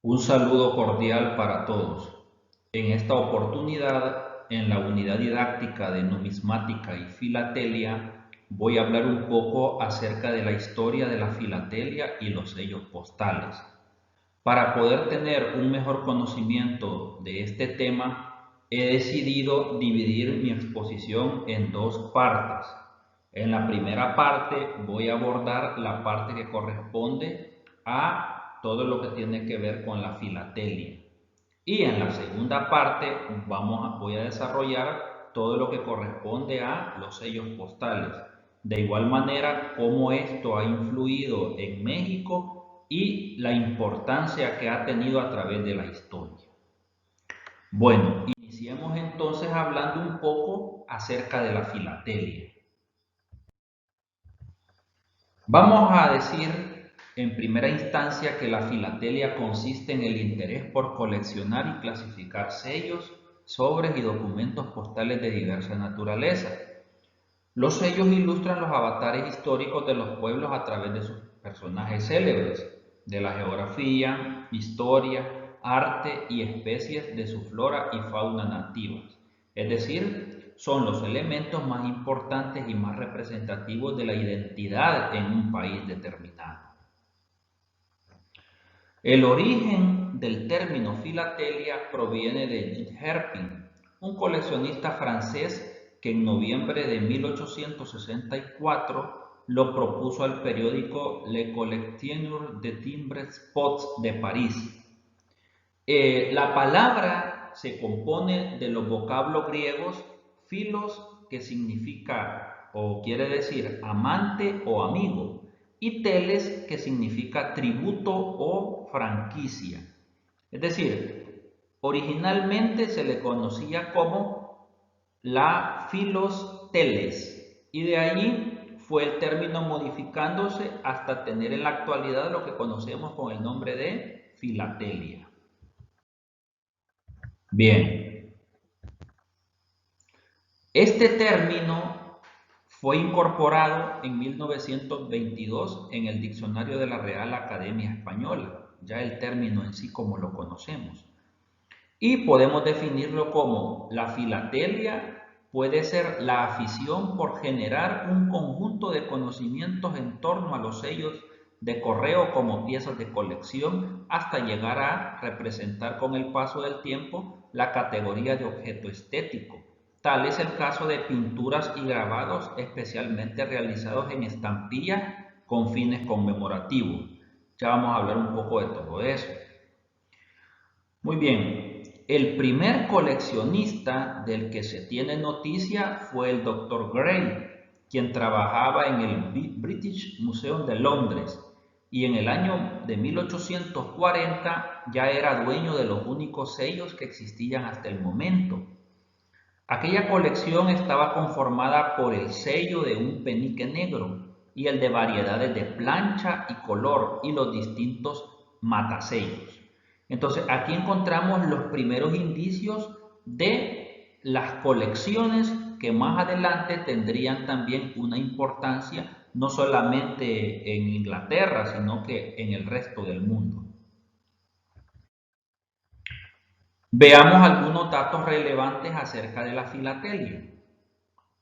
Un saludo cordial para todos. En esta oportunidad, en la unidad didáctica de numismática y filatelia, voy a hablar un poco acerca de la historia de la filatelia y los sellos postales. Para poder tener un mejor conocimiento de este tema, he decidido dividir mi exposición en dos partes. En la primera parte voy a abordar la parte que corresponde a todo lo que tiene que ver con la filatelia. Y en la segunda parte voy a desarrollar todo lo que corresponde a los sellos postales. De igual manera, cómo esto ha influido en México y la importancia que ha tenido a través de la historia. Bueno, iniciemos entonces hablando un poco acerca de la filatelia. Vamos a decir en primera instancia que la filatelia consiste en el interés por coleccionar y clasificar sellos, sobres y documentos postales de diversa naturaleza. Los sellos ilustran los avatares históricos de los pueblos a través de sus personajes célebres, de la geografía, historia, arte y especies de su flora y fauna nativas. Es decir, son los elementos más importantes y más representativos de la identidad en un país determinado. El origen del término filatelia proviene de J. Herpin, un coleccionista francés que en noviembre de 1864 lo propuso al periódico Le Collectionneur de Timbres Pots de París. La palabra se compone de los vocablos griegos filos, que significa o quiere decir amante o amigo, y teles, que significa tributo o franquicia. Es decir, originalmente se le conocía como la filos teles, y de allí fue el término modificándose hasta tener en la actualidad lo que conocemos con el nombre de filatelia. Bien, este término fue incorporado en 1922 en el diccionario de la Real Academia Española, ya el término en sí como lo conocemos. Y podemos definirlo como la filatelia puede ser la afición por generar un conjunto de conocimientos en torno a los sellos de correo como piezas de colección hasta llegar a representar con el paso del tiempo la categoría de objeto estético. Tal es el caso de pinturas y grabados especialmente realizados en estampillas con fines conmemorativos. Ya vamos a hablar un poco de todo eso. Muy bien, el primer coleccionista del que se tiene noticia fue el Dr. Gray, quien trabajaba en el British Museum de Londres y en el año de 1840 ya era dueño de los únicos sellos que existían hasta el momento. Aquella colección estaba conformada por el sello de un penique negro y el de variedades de plancha y color y los distintos matasellos. Entonces aquí encontramos los primeros indicios de las colecciones que más adelante tendrían también una importancia no solamente en Inglaterra, sino que en el resto del mundo. Veamos algunos datos relevantes acerca de la filatelia.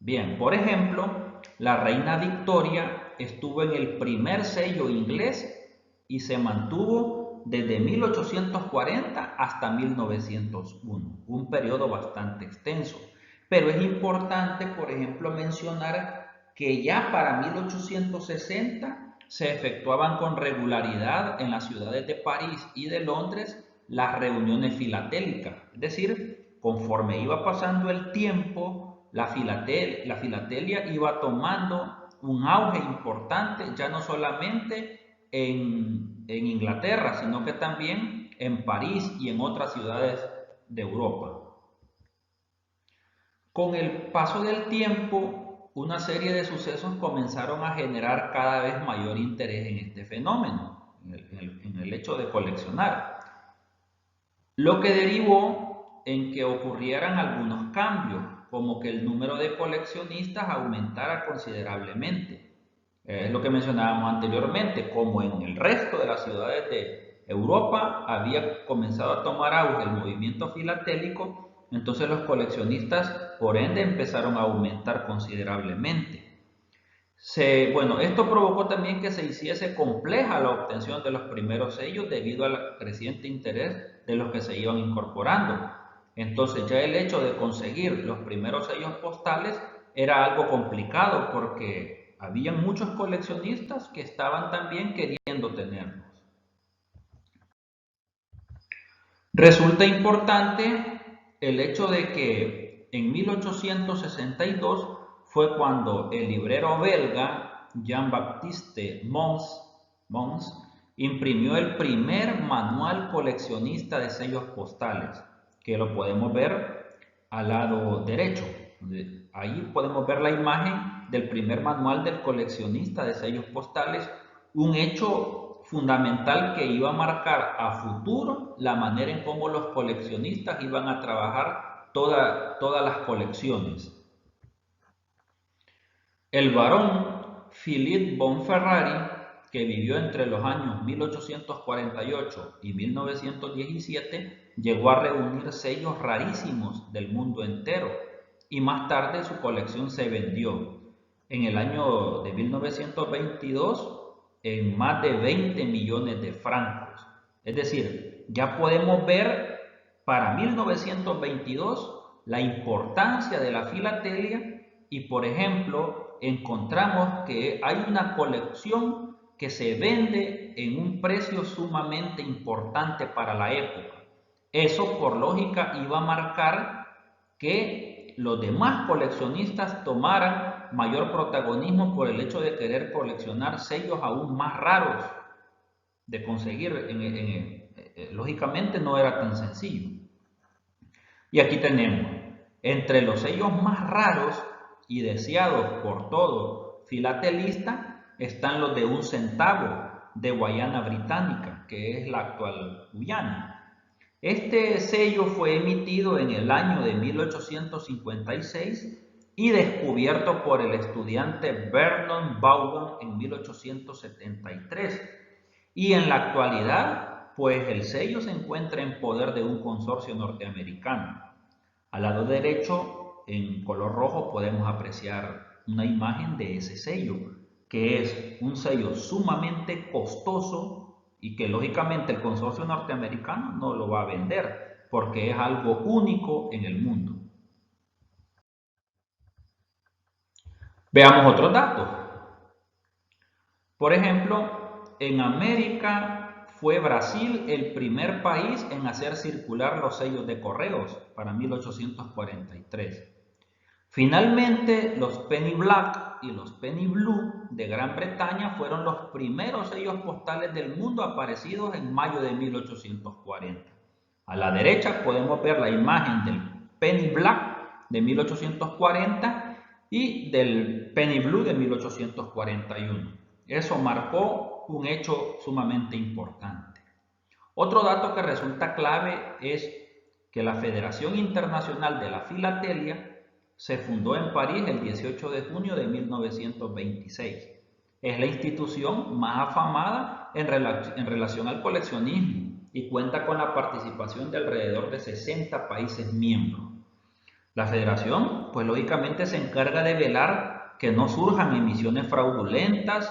Bien, por ejemplo, la reina Victoria estuvo en el primer sello inglés y se mantuvo desde 1840 hasta 1901, un periodo bastante extenso. Pero es importante, por ejemplo, mencionar que ya para 1860 se efectuaban con regularidad en las ciudades de París y de Londres las reuniones filatélicas. Es decir, conforme iba pasando el tiempo, la filatelia iba tomando un auge importante, ya no solamente en Inglaterra, sino que también en París y en otras ciudades de Europa. Con el paso del tiempo, una serie de sucesos comenzaron a generar cada vez mayor interés en este fenómeno, en el hecho de coleccionar, lo que derivó en que ocurrieran algunos cambios, como que el número de coleccionistas aumentara considerablemente. Es lo que mencionábamos anteriormente, como en el resto de las ciudades Europa había comenzado a tomar auge el movimiento filatélico, entonces los coleccionistas, por ende, empezaron a aumentar considerablemente. Bueno, esto provocó también que se hiciese compleja la obtención de los primeros sellos debido al creciente interés de los que se iban incorporando. Entonces ya el hecho de conseguir los primeros sellos postales era algo complicado porque habían muchos coleccionistas que estaban también queriendo tenerlos. Resulta importante el hecho de que en 1862 fue cuando el librero belga Jean-Baptiste Mons imprimió el primer manual coleccionista de sellos postales, que lo podemos ver al lado derecho. Ahí podemos ver la imagen del primer manual del coleccionista de sellos postales, un hecho fundamental que iba a marcar a futuro la manera en cómo los coleccionistas iban a trabajar todas las colecciones. El barón Philippe Bonferrari, que vivió entre los años 1848 y 1917, llegó a reunir sellos rarísimos del mundo entero y más tarde su colección se vendió en el año de 1922 en más de 20 millones de francos. Es decir, ya podemos ver para 1922 la importancia de la filatelia y, por ejemplo, encontramos que hay una colección que se vende en un precio sumamente importante para la época. Eso, por lógica, iba a marcar que los demás coleccionistas tomaran mayor protagonismo por el hecho de querer coleccionar sellos aún más raros de conseguir. Lógicamente no era tan sencillo. Y aquí tenemos, entre los sellos más raros y deseados por todo filatelista, están los de 1 centavo de Guayana Británica, que es la actual Guyana. Este sello fue emitido en el año de 1856 y descubierto por el estudiante Vernon Vaughan en 1873. Y en la actualidad, pues el sello se encuentra en poder de un consorcio norteamericano. Al lado derecho, en color rojo, podemos apreciar una imagen de ese sello, que es un sello sumamente costoso y que lógicamente el consorcio norteamericano no lo va a vender porque es algo único en el mundo. Veamos otros datos. Por ejemplo, en América fue Brasil el primer país en hacer circular los sellos de correos para 1843. Finalmente, los Penny Black y los Penny Blue de Gran Bretaña fueron los primeros sellos postales del mundo aparecidos en mayo de 1840. A la derecha podemos ver la imagen del Penny Black de 1840 y del Penny Blue de 1841. Eso marcó un hecho sumamente importante. Otro dato que resulta clave es que la Federación Internacional de la Filatelia se fundó en París el 18 de junio de 1926. Es la institución más afamada en relación al coleccionismo y cuenta con la participación de alrededor de 60 países miembros. La federación, pues lógicamente se encarga de velar que no surjan emisiones fraudulentas,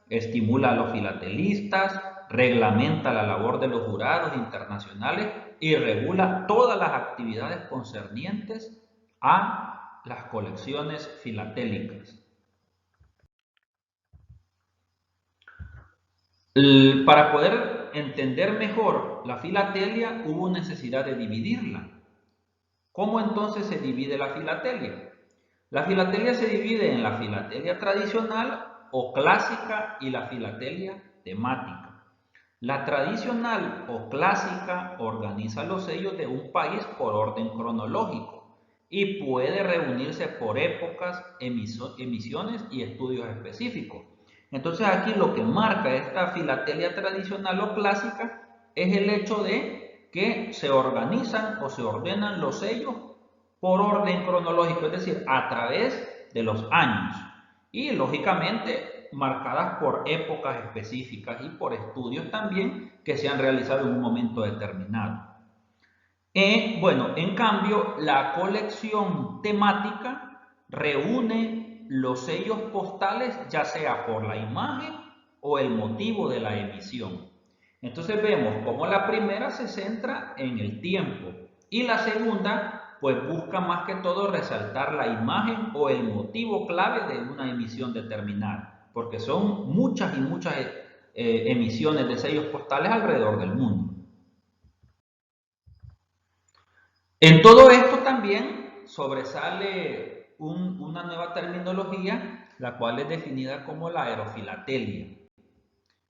estimula a los filatelistas, reglamenta la labor de los jurados internacionales y regula todas las actividades concernientes a las colecciones filatélicas. Para poder entender mejor la filatelia hubo necesidad de dividirla. ¿Cómo entonces se divide la filatelia? La filatelia se divide en la filatelia tradicional o clásica y la filatelia temática. La tradicional o clásica organiza los sellos de un país por orden cronológico y puede reunirse por épocas, emisiones y estudios específicos. Entonces aquí lo que marca esta filatelia tradicional o clásica es el hecho de que se organizan o se ordenan los sellos por orden cronológico, es decir, a través de los años. Y lógicamente marcadas por épocas específicas y por estudios también que se han realizado en un momento determinado. Bueno, en cambio, la colección temática reúne los sellos postales, ya sea por la imagen o el motivo de la emisión. Entonces vemos cómo la primera se centra en el tiempo y la segunda pues busca más que todo resaltar la imagen o el motivo clave de una emisión determinada, porque son muchas y muchas emisiones de sellos postales alrededor del mundo. En todo esto también sobresale una nueva terminología, la cual es definida como la aerofilatelia.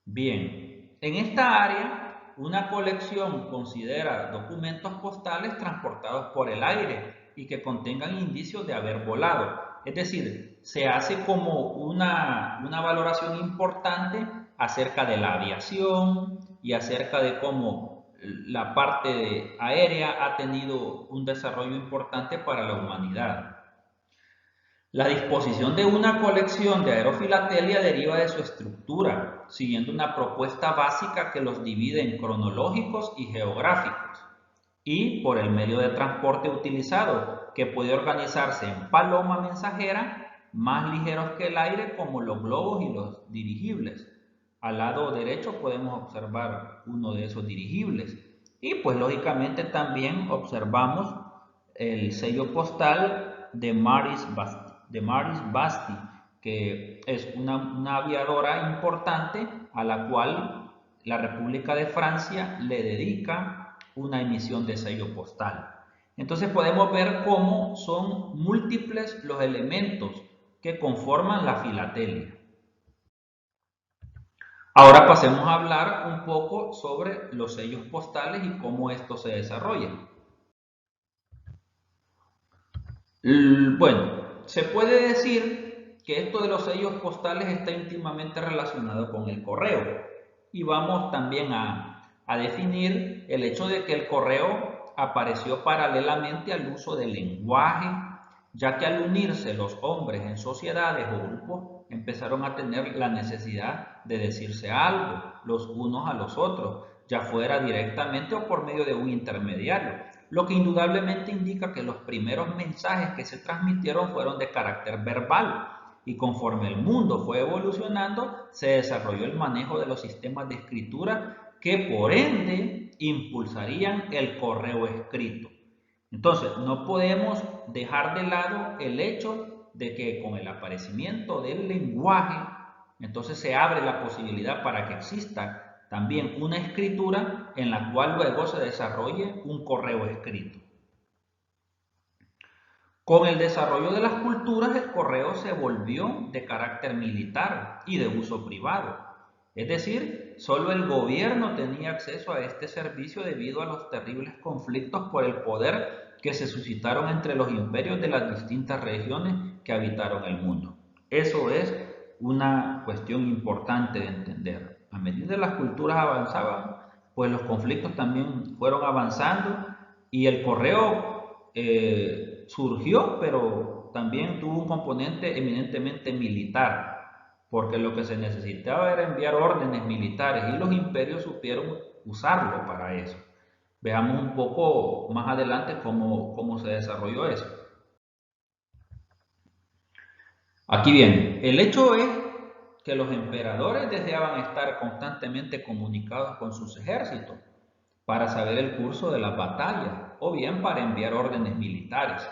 Bien, en esta área, una colección considera documentos postales transportados por el aire y que contengan indicios de haber volado. Es decir, se hace como una valoración importante acerca de la aviación y acerca de cómo la parte aérea ha tenido un desarrollo importante para la humanidad. La disposición de una colección de aerofilatelia deriva de su estructura, siguiendo una propuesta básica que los divide en cronológicos y geográficos, y por el medio de transporte utilizado, que puede organizarse en paloma mensajera, más ligeros que el aire como los globos y los dirigibles. Al lado derecho podemos observar uno de esos dirigibles. Y pues lógicamente también observamos el sello postal de Maris Basti, que es una aviadora importante a la cual la República de Francia le dedica una emisión de sello postal. Entonces podemos ver cómo son múltiples los elementos que conforman la filatelia. Ahora pasemos a hablar un poco sobre los sellos postales y cómo estos se desarrollan. Bueno, se puede decir que esto de los sellos postales está íntimamente relacionado con el correo. Y vamos también a definir el hecho de que el correo apareció paralelamente al uso del lenguaje, ya que al unirse los hombres en sociedades o grupos, empezaron a tener la necesidad de decirse algo los unos a los otros, ya fuera directamente o por medio de un intermediario, lo que indudablemente indica que los primeros mensajes que se transmitieron fueron de carácter verbal, y conforme el mundo fue evolucionando, se desarrolló el manejo de los sistemas de escritura que por ende impulsarían el correo escrito. Entonces, no podemos dejar de lado el hecho de que con el aparecimiento del lenguaje, entonces se abre la posibilidad para que exista también una escritura en la cual luego se desarrolle un correo escrito. Con el desarrollo de las culturas, el correo se volvió de carácter militar y de uso privado. Es decir, solo el gobierno tenía acceso a este servicio debido a los terribles conflictos por el poder que se suscitaron entre los imperios de las distintas regiones que habitaron el mundo. Eso es una cuestión importante de entender. A medida que las culturas avanzaban, pues los conflictos también fueron avanzando y el correo surgió, pero también tuvo un componente eminentemente militar, porque lo que se necesitaba era enviar órdenes militares y los imperios supieron usarlo para eso. Veamos un poco más adelante cómo se desarrolló eso. Aquí viene, el hecho es que los emperadores deseaban estar constantemente comunicados con sus ejércitos para saber el curso de las batallas o bien para enviar órdenes militares,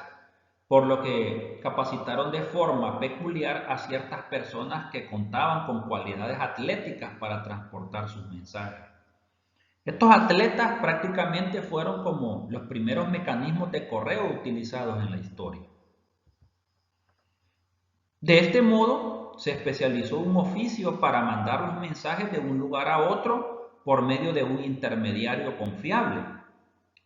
por lo que capacitaron de forma peculiar a ciertas personas que contaban con cualidades atléticas para transportar sus mensajes. Estos atletas prácticamente fueron como los primeros mecanismos de correo utilizados en la historia. De este modo, se especializó un oficio para mandar los mensajes de un lugar a otro por medio de un intermediario confiable,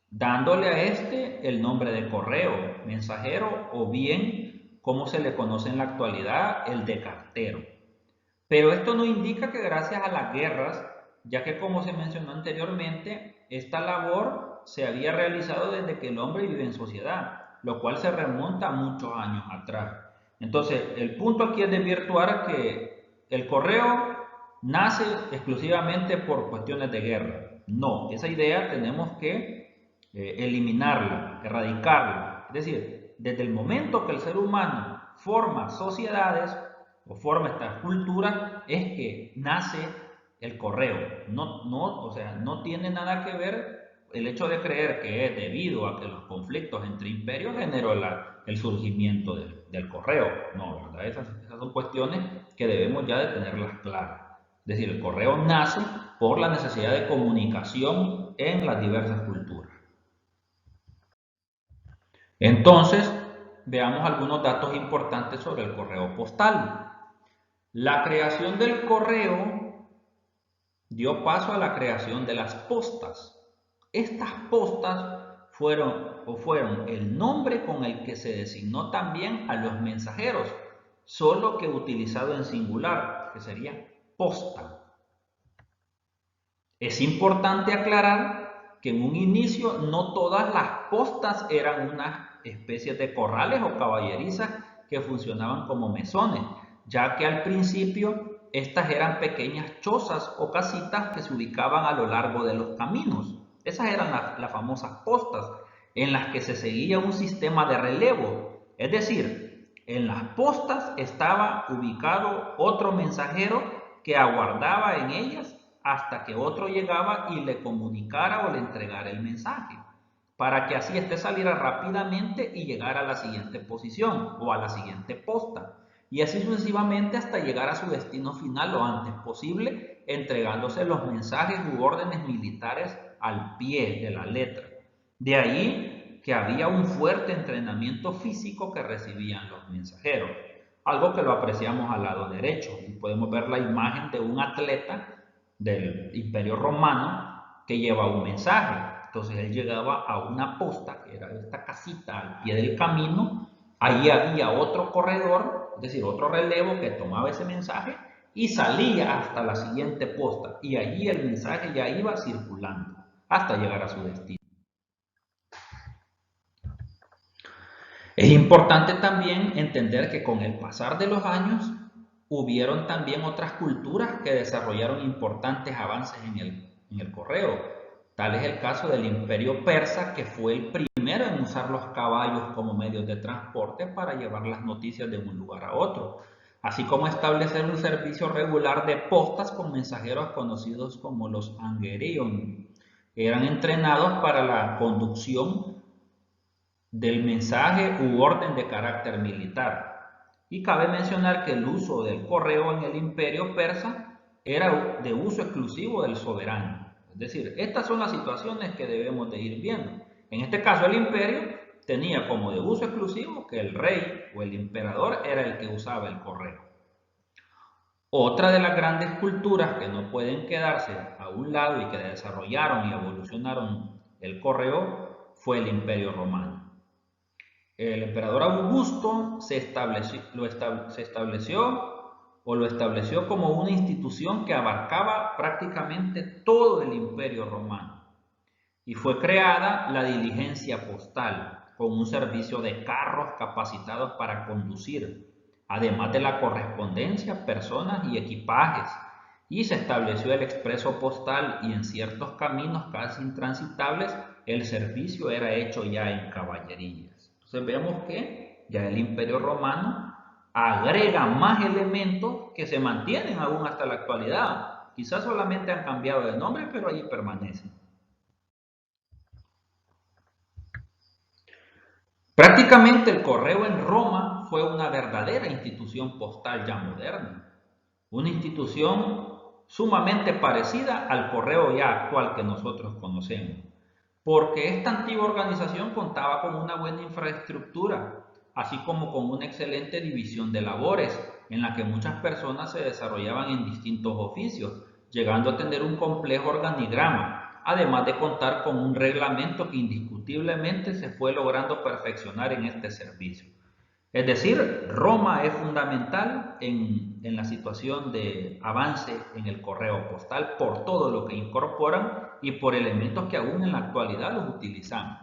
dándole a este el nombre de correo, mensajero o bien, como se le conoce en la actualidad, el de cartero. Pero esto no indica que gracias a las guerras, ya que como se mencionó anteriormente, esta labor se había realizado desde que el hombre vive en sociedad, lo cual se remonta a muchos años atrás. Entonces, el punto aquí es desvirtuar que el correo nace exclusivamente por cuestiones de guerra. No, esa idea tenemos que eliminarla, erradicarla. Es decir, desde el momento que el ser humano forma sociedades o forma estas culturas, es que nace el correo. O sea, no tiene nada que ver el hecho de creer que es debido a que los conflictos entre imperios generó el surgimiento del correo. No, ¿verdad? Esas son cuestiones que debemos ya de tenerlas claras. Es decir, el correo nace por la necesidad de comunicación en las diversas culturas. Entonces, veamos algunos datos importantes sobre el correo postal. La creación del correo dio paso a la creación de las postas. Estas postas fueron el nombre con el que se designó también a los mensajeros, solo que utilizado en singular, que sería posta. Es importante aclarar que en un inicio no todas las postas eran una especie de corrales o caballerizas que funcionaban como mesones, ya que al principio estas eran pequeñas chozas o casitas que se ubicaban a lo largo de los caminos. Esas eran las famosas postas, en las que se seguía un sistema de relevo. Es decir, en las postas estaba ubicado otro mensajero que aguardaba en ellas hasta que otro llegaba y le comunicara o le entregara el mensaje, para que así éste saliera rápidamente y llegara a la siguiente posición o a la siguiente posta, y así sucesivamente hasta llegar a su destino final lo antes posible, entregándose los mensajes u órdenes militares al pie de la letra. De ahí que había un fuerte entrenamiento físico que recibían los mensajeros, algo que lo apreciamos al lado derecho, y podemos ver la imagen de un atleta del Imperio Romano que lleva un mensaje. Entonces él llegaba a una posta, que era esta casita al pie del camino, ahí había otro corredor, es decir, otro relevo que tomaba ese mensaje y salía hasta la siguiente posta, y allí el mensaje ya iba circulando hasta llegar a su destino. Es importante también entender que con el pasar de los años hubieron también otras culturas que desarrollaron importantes avances en el correo. Tal es el caso del Imperio Persa, que fue el primero en usar los caballos como medios de transporte para llevar las noticias de un lugar a otro, así como establecer un servicio regular de postas con mensajeros conocidos como los Angerion. Eran entrenados para la conducción del mensaje u orden de carácter militar. Y cabe mencionar que el uso del correo en el Imperio Persa era de uso exclusivo del soberano. Es decir, estas son las situaciones que debemos de ir viendo. En este caso, el imperio tenía como de uso exclusivo que el rey o el emperador era el que usaba el correo. Otra de las grandes culturas que no pueden quedarse a un lado y que desarrollaron y evolucionaron el correo fue el Imperio Romano. El emperador Augusto lo estableció como una institución que abarcaba prácticamente todo el Imperio Romano, y fue creada la diligencia postal con un servicio de carros capacitados para conducir, además de la correspondencia, personas y equipajes, y se estableció el expreso postal, y en ciertos caminos casi intransitables el servicio era hecho ya en caballerías. Entonces vemos que ya el Imperio Romano agrega más elementos que se mantienen aún hasta la actualidad. Quizás solamente han cambiado de nombre, pero ahí permanecen. Prácticamente el correo en Roma fue una verdadera institución postal ya moderna, una institución sumamente parecida al correo ya actual que nosotros conocemos, porque esta antigua organización contaba con una buena infraestructura, así como con una excelente división de labores, en la que muchas personas se desarrollaban en distintos oficios, llegando a tener un complejo organigrama, además de contar con un reglamento que indiscutiblemente se fue logrando perfeccionar en este servicio. Es decir, Roma es fundamental en la situación de avance en el correo postal por todo lo que incorporan y por elementos que aún en la actualidad los utilizamos.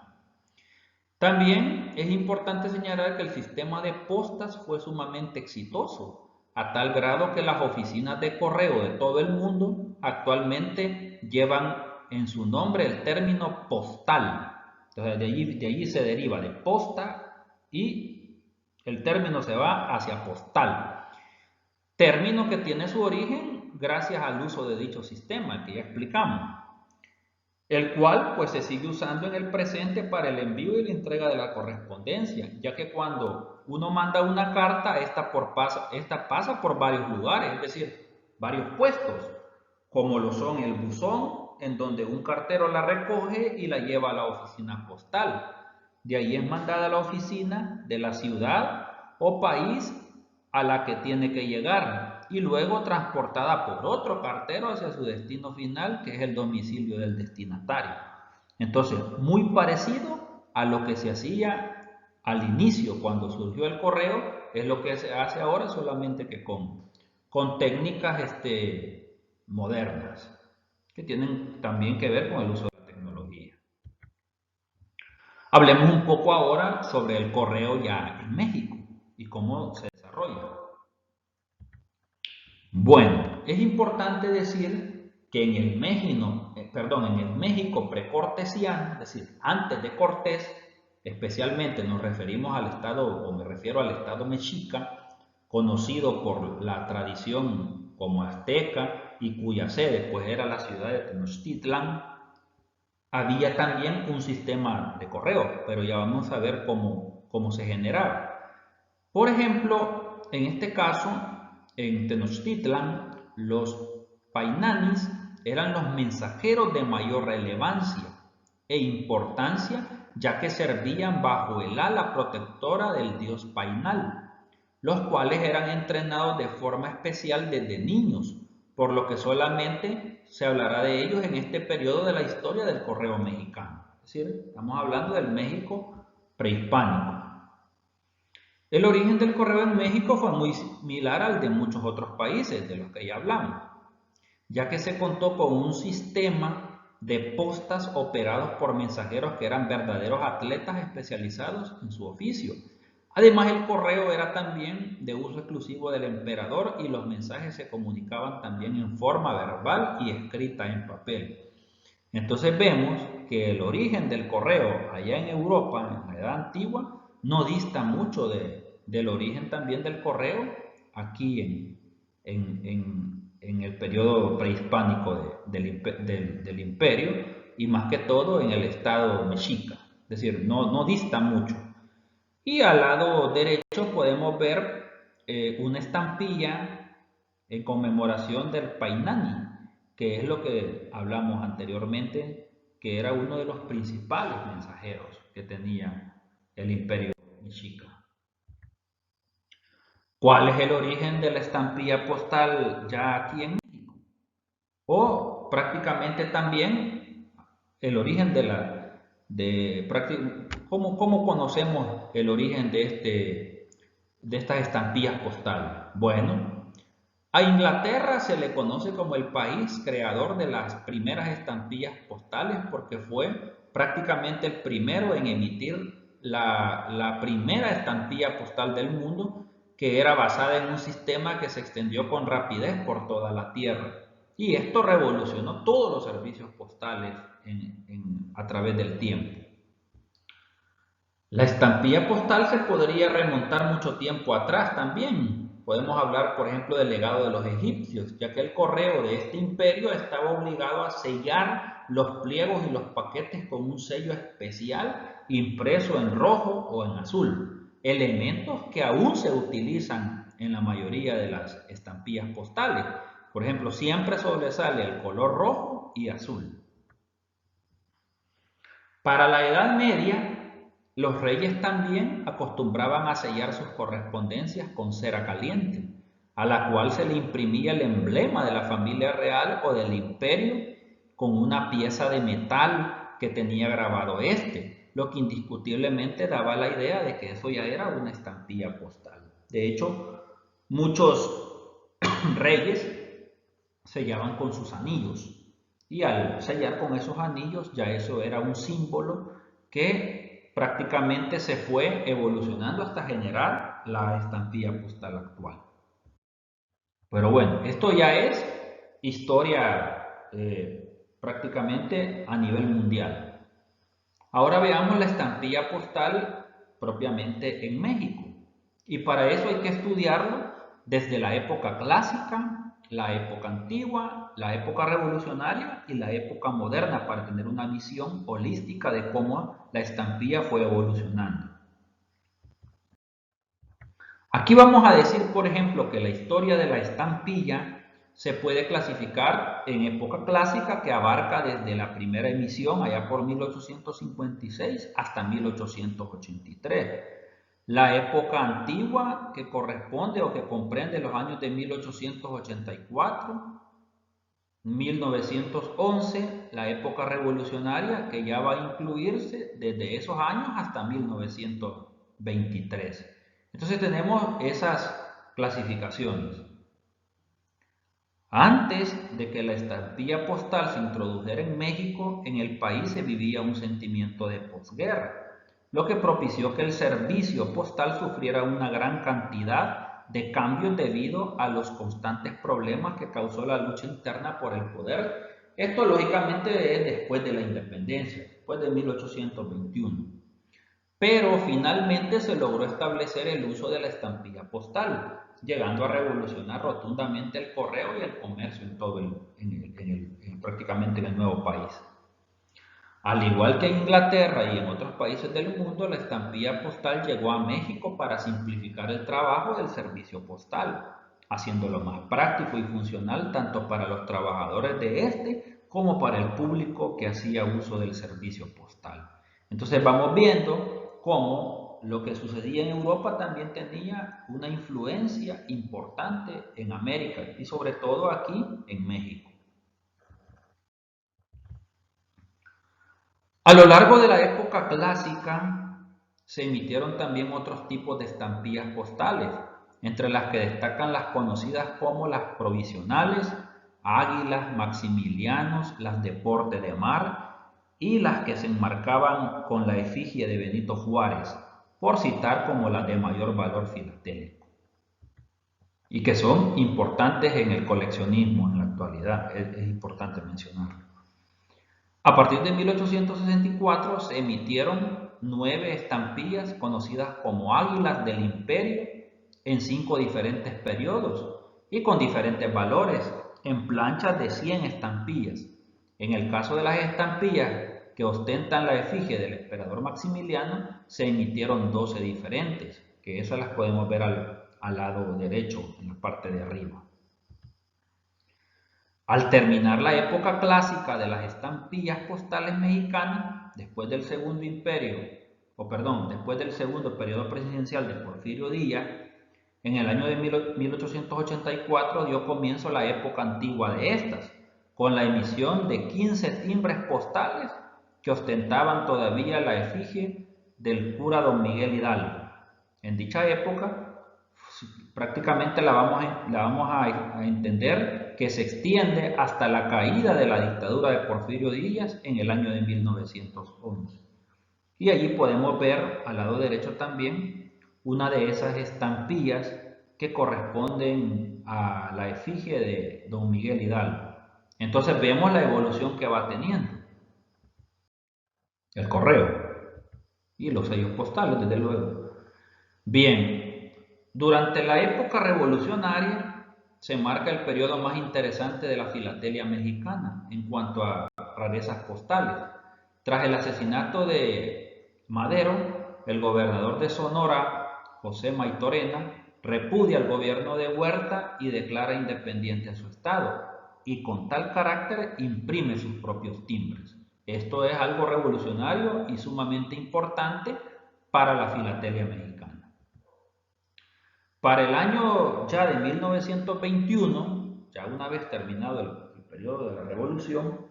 También es importante señalar que el sistema de postas fue sumamente exitoso, a tal grado que las oficinas de correo de todo el mundo actualmente llevan en su nombre el término postal. Entonces de allí se deriva de posta y el término se va hacia postal. Término que tiene su origen gracias al uso de dicho sistema que ya explicamos, el cual pues se sigue usando en el presente para el envío y la entrega de la correspondencia, ya que cuando uno manda una carta, esta pasa por varios lugares, es decir, varios puestos, como lo son el buzón, en donde un cartero la recoge y la lleva a la oficina postal. De ahí es mandada a la oficina de la ciudad o país a la que tiene que llegar y luego transportada por otro cartero hacia su destino final, que es el domicilio del destinatario. Entonces, muy parecido a lo que se hacía al inicio cuando surgió el correo, es lo que se hace ahora, solamente que con técnicas modernas, que tienen también que ver con el uso de la tecnología. Hablemos un poco ahora sobre el correo ya en México y cómo se desarrolla. Bueno, es importante decir que en el México precortesiano, es decir, antes de Cortés, especialmente nos referimos al estado, o me refiero al estado mexica, conocido por la tradición como azteca y cuya sede pues era la ciudad de Tenochtitlan. Había también un sistema de correo, pero ya vamos a ver cómo se generaba. Por ejemplo, en este caso, en Tenochtitlan, los painanis eran los mensajeros de mayor relevancia e importancia, ya que servían bajo el ala protectora del dios Painal, los cuales eran entrenados de forma especial desde niños, por lo que solamente se hablará de ellos en este periodo de la historia del correo mexicano. Es decir, estamos hablando del México prehispánico. El origen del correo en México fue muy similar al de muchos otros países de los que ya hablamos, ya que se contó con un sistema de postas operados por mensajeros que eran verdaderos atletas especializados en su oficio. Además, el correo era también de uso exclusivo del emperador y los mensajes se comunicaban también en forma verbal y escrita en papel. Entonces vemos que el origen del correo allá en Europa, en la Edad Antigua, no dista mucho del origen también del correo aquí en el periodo prehispánico del imperio y más que todo en el estado mexica. Es decir, no dista mucho. Y al lado derecho podemos ver una estampilla en conmemoración del Painani, que es lo que hablamos anteriormente, que era uno de los principales mensajeros que tenía el imperio mexica. ¿Cuál es el origen de la estampilla postal ya aquí en México? O prácticamente también el origen ¿cómo conocemos el origen de estas estampillas postales? Bueno, a Inglaterra se le conoce como el país creador de las primeras estampillas postales porque fue prácticamente el primero en emitir la primera estampilla postal del mundo, que era basada en un sistema que se extendió con rapidez por toda la Tierra. Y esto revolucionó todos los servicios postales a través del tiempo. La estampilla postal se podría remontar mucho tiempo atrás también. Podemos hablar, por ejemplo, del legado de los egipcios, ya que el correo de este imperio estaba obligado a sellar los pliegos y los paquetes con un sello especial impreso en rojo o en azul, elementos que aún se utilizan en la mayoría de las estampillas postales. Por ejemplo, siempre sobresale el color rojo y azul. Para la Edad Media, los reyes también acostumbraban a sellar sus correspondencias con cera caliente, a la cual se le imprimía el emblema de la familia real o del imperio con una pieza de metal que tenía grabado lo que indiscutiblemente daba la idea de que eso ya era una estampilla postal. De hecho, muchos reyes sellaban con sus anillos y al sellar con esos anillos ya eso era un símbolo que prácticamente se fue evolucionando hasta generar la estampilla postal actual. Pero bueno, esto ya es historia prácticamente a nivel mundial. Ahora veamos la estampilla postal propiamente en México. Y para eso hay que estudiarlo desde la época clásica, la época antigua, la época revolucionaria y la época moderna para tener una visión holística de cómo la estampilla fue evolucionando. Aquí vamos a decir, por ejemplo, que la historia de la estampilla se puede clasificar en época clásica, que abarca desde la primera emisión allá por 1856 hasta 1883. La época antigua, que corresponde o que comprende los años de 1884, 1911, la época revolucionaria, que ya va a incluirse desde esos años hasta 1923. Entonces tenemos esas clasificaciones. Antes de que la estampilla postal se introdujera en México, en el país se vivía un sentimiento de posguerra, lo que propició que el servicio postal sufriera una gran cantidad de cambios debido a los constantes problemas que causó la lucha interna por el poder. Esto lógicamente es después de la independencia, después de 1821. Pero finalmente se logró establecer el uso de la estampilla postal, llegando a revolucionar rotundamente el correo y el comercio en todo prácticamente en el nuevo país. Al igual que en Inglaterra y en otros países del mundo, la estampilla postal llegó a México para simplificar el trabajo del servicio postal, haciéndolo más práctico y funcional tanto para los trabajadores de este como para el público que hacía uso del servicio postal. Entonces vamos viendo cómo lo que sucedía en Europa también tenía una influencia importante en América y sobre todo aquí en México. A lo largo de la época clásica se emitieron también otros tipos de estampillas postales, entre las que destacan las conocidas como las provisionales, águilas, maximilianos, las de porte de mar y las que se enmarcaban con la efigie de Benito Juárez, por citar como las de mayor valor filatélico, y que son importantes en el coleccionismo en la actualidad, es importante mencionarlo. A partir de 1864 se emitieron 9 estampillas conocidas como Águilas del Imperio en 5 diferentes periodos y con diferentes valores en planchas de 100 estampillas. En el caso de las estampillas que ostentan la efigie del emperador Maximiliano, se emitieron 12 diferentes, que esas las podemos ver al lado derecho, en la parte de arriba. Al terminar la época clásica de las estampillas postales mexicanas, después del segundo después del segundo periodo presidencial de Porfirio Díaz, en el año de 1884 dio comienzo la época antigua de estas, con la emisión de 15 timbres postales que ostentaban todavía la efigie del cura don Miguel Hidalgo. En dicha época, prácticamente la vamos a entender que se extiende hasta la caída de la dictadura de Porfirio Díaz en el año de 1911. Y allí podemos ver al lado derecho también una de esas estampillas que corresponden a la efigie de don Miguel Hidalgo. Entonces vemos la evolución que va teniendo el correo y los sellos postales, desde luego. Bien, durante la época revolucionaria se marca el periodo más interesante de la filatelia mexicana en cuanto a rarezas postales. Tras el asesinato de Madero, el gobernador de Sonora, José Maytorena, repudia al gobierno de Huerta y declara independiente a su estado, y con tal carácter imprime sus propios timbres. Esto es algo revolucionario y sumamente importante para la filatelia mexicana. Para el año ya de 1921, ya una vez terminado el periodo de la Revolución,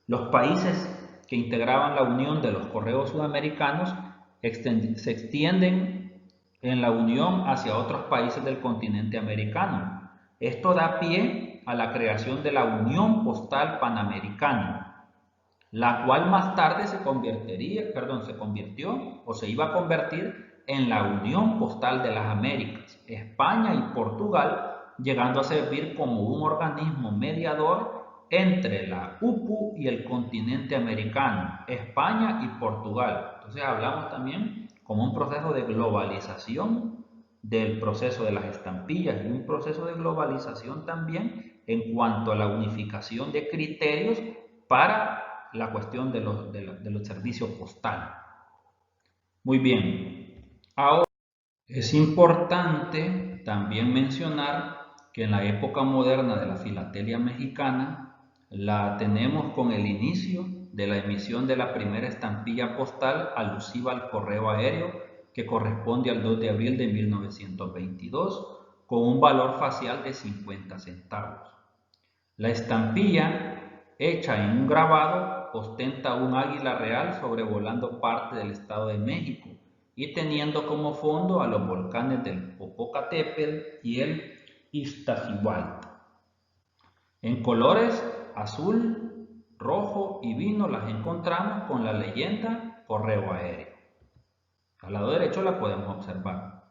los países que integraban la Unión de los Correos Sudamericanos se extienden en la unión hacia otros países del continente americano. Esto da pie a la creación de la Unión Postal Panamericana, la cual más tarde se convirtió o se iba a convertir en la Unión Postal de las Américas. España y Portugal llegando a servir como un organismo mediador entre la UPU y el continente americano, España y Portugal. Entonces hablamos también como un proceso de globalización del proceso de las estampillas y un proceso de globalización también en cuanto a la unificación de criterios para la cuestión de los servicios postales. Muy bien, ahora es importante también mencionar que en la época moderna de la filatelia mexicana la tenemos con el inicio de la emisión de la primera estampilla postal alusiva al correo aéreo que corresponde al 2 de abril de 1922 con un valor facial de 50 centavos. La estampilla, hecha en un grabado, ostenta un águila real sobrevolando parte del Estado de México y teniendo como fondo a los volcanes del Popocatépetl y el Iztaccíhuatl. En colores azul, rojo y vino las encontramos con la leyenda correo aéreo. Al lado derecho la podemos observar.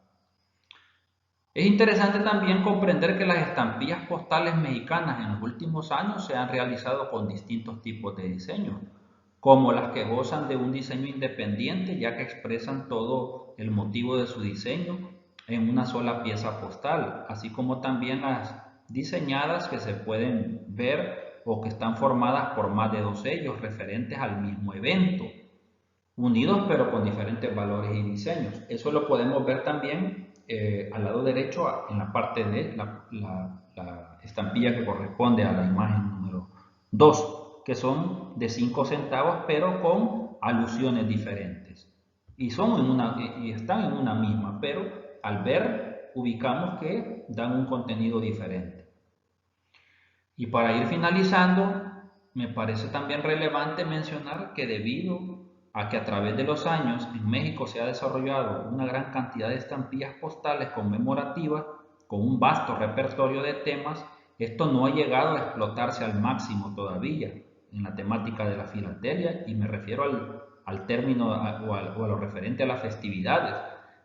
Es interesante también comprender que las estampillas postales mexicanas en los últimos años se han realizado con distintos tipos de diseños, como las que gozan de un diseño independiente ya que expresan todo el motivo de su diseño en una sola pieza postal, así como también las diseñadas que se pueden ver o que están formadas por más de dos sellos referentes al mismo evento, unidos pero con diferentes valores y diseños. Eso lo podemos ver también al lado derecho en la parte de la estampilla que corresponde a la imagen número 2, que son de 5 centavos pero con alusiones diferentes. Y están en una misma, pero al ver ubicamos que dan un contenido diferente. Y para ir finalizando, me parece también relevante mencionar que debido a que a través de los años en México se ha desarrollado una gran cantidad de estampillas postales conmemorativas con un vasto repertorio de temas, esto no ha llegado a explotarse al máximo todavía en la temática de la filatelia y me refiero al término o a lo referente a las festividades,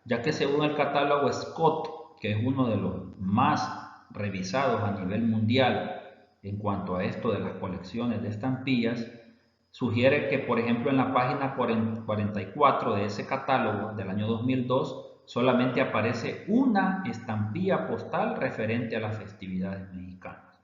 ya que según el catálogo Scott, que es uno de los más revisados a nivel mundial, en cuanto a esto de las colecciones de estampillas, sugiere que, por ejemplo, en la página 44 de ese catálogo del año 2002, solamente aparece una estampilla postal referente a las festividades mexicanas.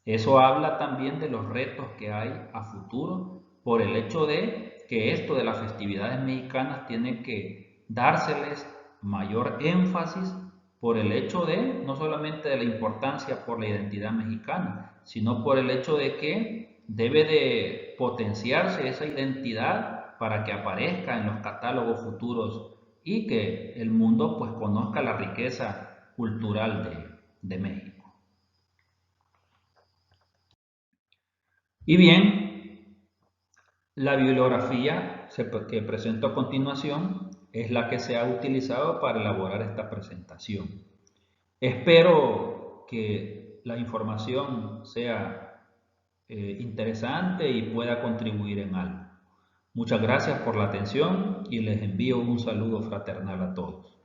Eso habla también de los retos que hay a futuro por el hecho de que esto de las festividades mexicanas tiene que dárseles mayor énfasis por el hecho de, no solamente de la importancia por la identidad mexicana, sino por el hecho de que debe de potenciarse esa identidad para que aparezca en los catálogos futuros y que el mundo pues conozca la riqueza cultural de México. Y bien, la bibliografía que presento a continuación es la que se ha utilizado para elaborar esta presentación. Espero que la información sea interesante y pueda contribuir en algo. Muchas gracias por la atención y les envío un saludo fraternal a todos.